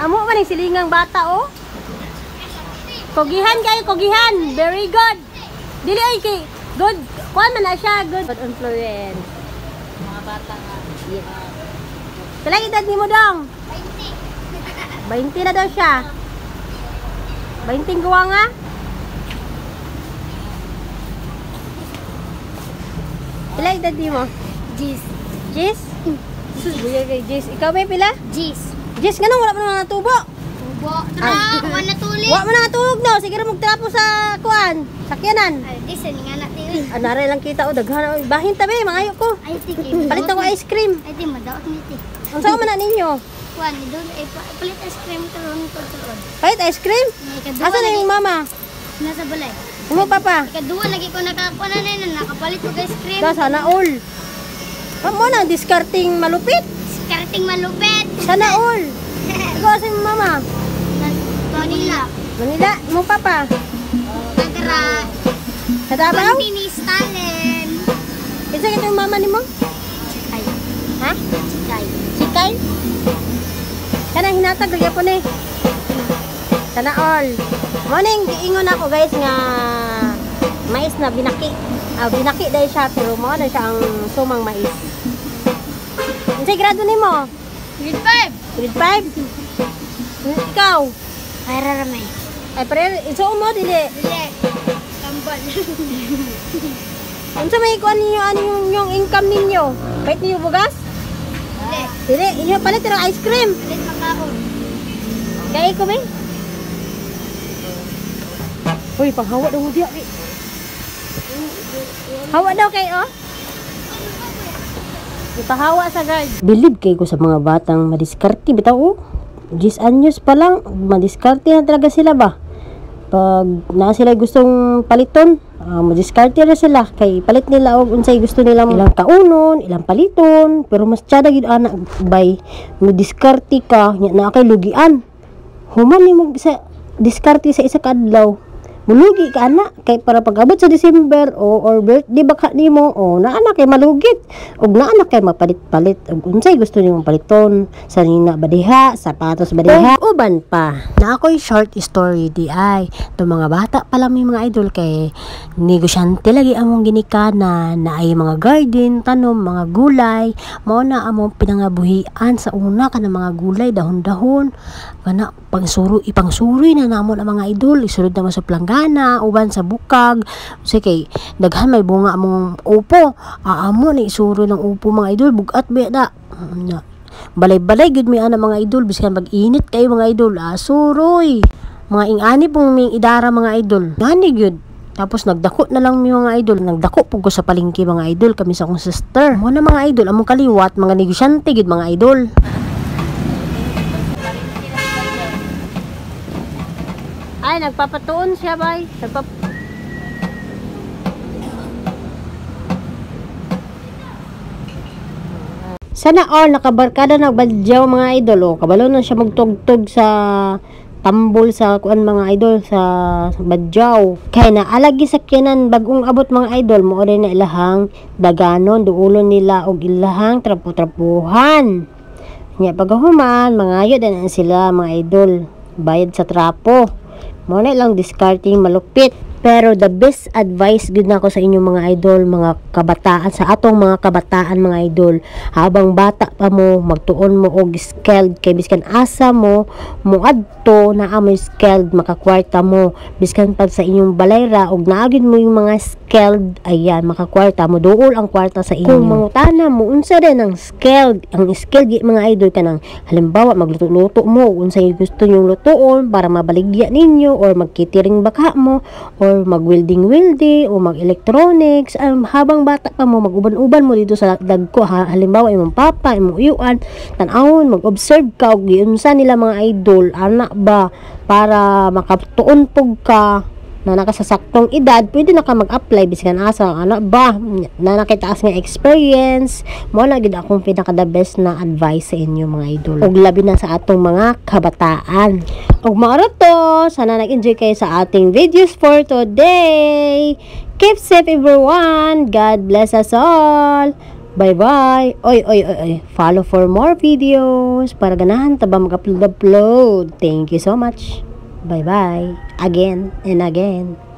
Amo man yung silingang bata, oh. Kogihan kayo, kogihan. Very good. Dili ay kay good. Kuan man na siya, good influence. Mga bata nga. Yes. Kailang edad ni mo dong? 20. 20 na daw siya. 20 guwa nga. Kailang edad ni mo? Jis. Jis? Buya kay Jis. Ikaw may pila? Jis. Jis, ganun, wala mo na natubo. Tubo. Tara, kuwan na tulis. Wala mo na natulog, no? Sige rin magtrapo sa kuan. Sakyanan. Ay, di, sani nga natin. Anaray lang kita, o daghan. Bahin tabi, mga ayok ko. Ay, tiki. Palit ako ice cream. Ay, di, madaot niti. Ang saan man na ninyo? Kuwan, doon, ay, palit ice cream karon ko turon. Palit ice cream? Asa na yung mama? Nasa balay. Umo papa? Ikaduwa, lagi ko nakakuha na na, nakapalit ko ice cream. Da, sana all. Mo na, discarding malupit. Discarding malupit. Sana all. Ikaw sa yung mama? Manila. Manila, mo papa? Nagara. Sa Davao? Continue Stalin. Isa ito yung mama ni mo? Chikay. Ha? Chikay. Chikay? Kana hinatag lagi po ni. Sana all. Morning, giingon ako guys nga mais na binaki. Binaki dahil siya pero mo na siya ang sumang mais. Unsay grado nimo? Grade 5. Grade 5? Ikaw? Para ramay. Ay pero iso mo dili. Dili. Tambal. Unsa may kuan ninyo ano yung income ninyo? Kahit niyo bugas? Dili. Dili, inyo palit ng ice cream. Dili makaon. Kaya ko ba? Uy, panghawa daw mo diya. Hawa daw kayo, oh. Ipahawa sa guard. Believe kayo ko sa mga batang madiskarte. Bitaw, oh. 10 anyos pa lang, madiskarte na talaga sila ba? Pag na sila gustong paliton, madiskarte na sila. Kay palit nila og unsay gusto nila ilang kaunon, ilang paliton. Pero mas tiyada gid anak bay, madiskarte ka, na kay lugian. Human ni mo sa diskarte sa isa ka adlaw. Mulugi ka anak kay para pag-abot sa December or birthday baka nimo o na anak kay malugit og na anak kay mapalit-palit og unsay gusto niyo paliton sa nina badiha sapatos badiha uban pa na ako'y short story di ay to mga bata pa lang may mga idol kay negosyante lagi among ginikana na ay mga garden tanom mga gulay mao na among pinangabuhian sa una kana mga gulay dahon-dahon kana ipangsuri na namon ang mga idol isulod naman sa planggana uban sa bukag sige daghan may bunga among upo aamo ni isuro ng upo mga idol bugat ba da balay-balay gud mi ana mga idol biskan mag-init kay mga idol suroy mga ingani pong ming idara mga idol gani gyud tapos nagdako na lang mi mga idol nagdako pug ko sa palengke mga idol kami sa akong sister mo na mga idol among kaliwat mga negosyante gud mga idol. Ay, nagpapatuon siya, bay. Sana all nakabarkada nagbadyaw mga idol. O, kabalo na siya magtugtog sa tambol sa kuan mga idol sa badyaw. Kaya na alagi sakyanan bagong abot mga idol mo rin na ilahang daganon duulon nila og ilahang trapo-trapuhan. Nya pagahuman mangayo din sila mga idol. Bayad sa trapo. Muna lang discarding malupit. Pero the best advice gud nako sa inyong mga idol, mga kabataan sa atong mga kabataan mga idol. Habang bata pa mo, magtuon mo og skilled kay biskan asa mo muadto na amoy skilled makakwarta mo. Biskan pag sa inyong balayra og naagid mo yung mga skilled, ayan makakwarta mo duol ang kwarta sa inyo. Kung mangutana mo unsa din ang skilled, ang skilled mga idol kanang halimbawa magluto-luto mo unsay gusto nyong lutoon para mabaligya ninyo or magkitiring baka mo or mag-welding o mag-electronics habang bata pa mo mag-uban-uban mo dito sa dagko halimbawa imong papa imong uyuan tan-awon mag-observe ka og giunsa nila mga idol anak ba para makatuon pug ka na nakasasaktong edad pwede na ka mag-apply biskan asa anak ba na nakitaas nga experience mo na gid akong pinaka the best na advice sa inyo mga idol og labi na sa atong mga kabataan og maaro to sana nag-enjoy kayo sa ating videos for today. Keep safe everyone, God bless us all, Bye-bye. Oy, oy, oy, oy. Follow for more videos para ganahan taba mag-upload. Thank you so much. Bye-bye. Again and again.